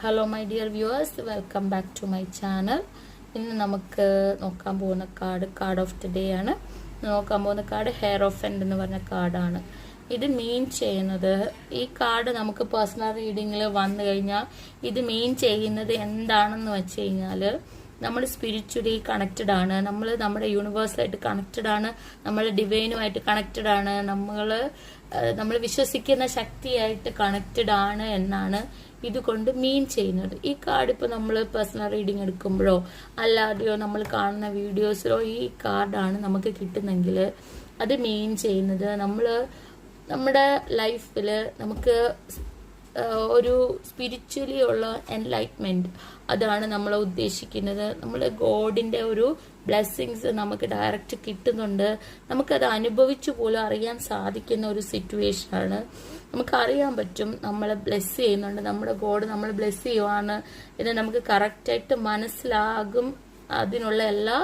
Hello my dear viewers, welcome back to my channel. ഇന്ന് നമുക്ക് നോക്കാൻ പോകുന്ന കാർഡ് ഓഫ് ദി ഡേ ആണ്. നോക്കാൻ പോകുന്ന കാർഡ് ഹെയർ ഓഫ് എൻഡ് എന്ന് പറഞ്ഞ കാർഡാണ്. ഇത് മീൻ ചെയ്യുന്നത്, ഈ കാർഡ് നമുക്ക് പേഴ്സണൽ റീഡിങ്ങിൽ വന്നു കഴിഞ്ഞാൽ ഇത് മീൻ ചെയ്യുന്നത് എന്താണെന്ന് വെച്ച് കഴിഞ്ഞാൽ, നമ്മൾ സ്പിരിച്വലി കണക്റ്റഡ് ആണ്, നമ്മൾ നമ്മുടെ യൂണിവേഴ്സായിട്ട് കണക്റ്റഡ് ആണ്, നമ്മൾ ഡിവൈനുമായിട്ട് കണക്റ്റഡ് ആണ്, നമ്മൾ വിശ്വസിക്കുന്ന ശക്തിയായിട്ട് കണക്റ്റഡ് ആണ് എന്നാണ് ഇതുകൊണ്ട് മീൻ ചെയ്യുന്നത്. ഈ കാർഡ് ഇപ്പോൾ നമ്മൾ പേഴ്സണൽ റീഡിങ് എടുക്കുമ്പോഴോ അല്ലാതെയോ നമ്മൾ കാണുന്ന വീഡിയോസിലോ ഈ കാർഡാണ് നമുക്ക് കിട്ടുന്നെങ്കിൽ അത് മീൻ ചെയ്യുന്നത് നമ്മുടെ ലൈഫിൽ നമുക്ക് ഒരു സ്പിരിച്വലി ഉള്ള എൻലൈറ്റ്മെന്റ്, അതാണ് നമ്മൾ ഉദ്ദേശിക്കുന്നത്. നമ്മൾ ഗോഡിന്റെ ഒരു ബ്ലെസ്സിങ്സ് നമുക്ക് ഡയറക്റ്റ് കിട്ടുന്നുണ്ട്. നമുക്കത് അനുഭവിച്ചു പോലും അറിയാൻ സാധിക്കുന്ന ഒരു സിറ്റുവേഷനാണ്. നമുക്കറിയാൻ പറ്റും നമ്മളെ ബ്ലെസ് ചെയ്യുന്നുണ്ട്, നമ്മുടെ ഗോഡ് നമ്മളെ ബ്ലെസ് ചെയ്യുവാണ് എന്ന് നമുക്ക് കറക്റ്റായിട്ട് മനസ്സിലാകും. അതിനുള്ള എല്ലാ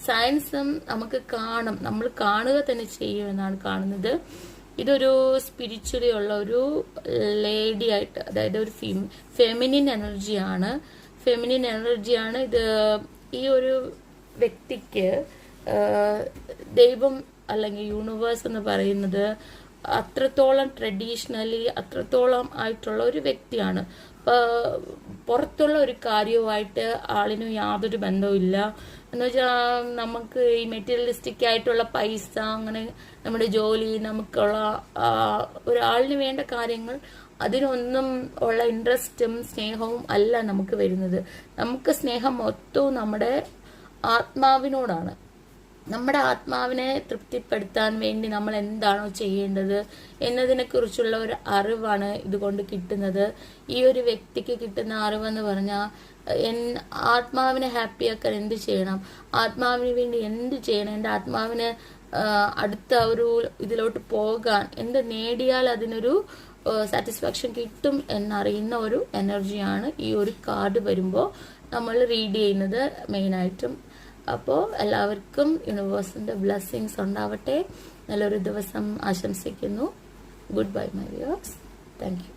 സയൻസും നമുക്ക് കാണും, നമ്മൾ കാണുക തന്നെ ചെയ്യുമെന്നാണ് കാണുന്നത്. ഇതൊരു സ്പിരിച്വലി ഉള്ള ഒരു ലേഡി ആയിട്ട്, അതായത് ഒരു ഫെമിനിൻ എനർജിയാണ്. ഇത് ഈ ഒരു വ്യക്തിക്ക് ദൈവം അല്ലെങ്കിൽ യൂണിവേഴ്സ് എന്ന് പറയുന്നത് അത്രത്തോളം ട്രഡീഷണലി അത്രത്തോളം ആയിട്ടുള്ള ഒരു വ്യക്തിയാണ്. പുറത്തുള്ള ഒരു കാര്യവുമായിട്ട് ആളിന് യാതൊരു ബന്ധവുമില്ല. എന്ന് വെച്ചാൽ നമുക്ക് ഈ മെറ്റീരിയലിസ്റ്റിക് ആയിട്ടുള്ള പൈസ, അങ്ങനെ നമ്മുടെ ജോലി, നമുക്കുള്ള ഒരാളിന് വേണ്ട കാര്യങ്ങൾ, അതിനൊന്നും ഉള്ള ഇൻട്രസ്റ്റും സ്നേഹവും അല്ല നമുക്ക് വരുന്നത്. നമുക്ക് സ്നേഹം മൊത്തവും നമ്മുടെ ആത്മാവിനോടാണ്. നമ്മുടെ ആത്മാവിനെ തൃപ്തിപ്പെടുത്താൻ വേണ്ടി നമ്മൾ എന്താണോ ചെയ്യേണ്ടത് എന്നതിനെ കുറിച്ചുള്ള ഒരു അറിവാണ് ഇതുകൊണ്ട് കിട്ടുന്നത്. ഈ ഒരു വ്യക്തിക്ക് കിട്ടുന്ന അറിവെന്ന് പറഞ്ഞാൽ, ആത്മാവിനെ ഹാപ്പിയാക്കാൻ എന്ത് ചെയ്യണം, ആത്മാവിന് വേണ്ടി എന്ത് ചെയ്യണം, എൻ്റെ ആത്മാവിന് അടുത്ത ഒരു ഇതിലോട്ട് പോകാൻ എന്ത് നേടിയാൽ അതിനൊരു സാറ്റിസ്ഫാക്ഷൻ കിട്ടും എന്നറിയുന്ന ഒരു എനർജിയാണ് ഈ ഒരു കാർഡ് വരുമ്പോൾ നമ്മൾ റീഡ് ചെയ്യുന്നത് മെയിനായിട്ടും. അപ്പോൾ എല്ലാവർക്കും യൂണിവേഴ്സിന്റെ ബ്ലെസ്സിങ്സ് ഉണ്ടാവട്ടെ. നല്ലൊരു ദിവസം ആശംസിക്കുന്നു. Good bye my viewers. Thank you.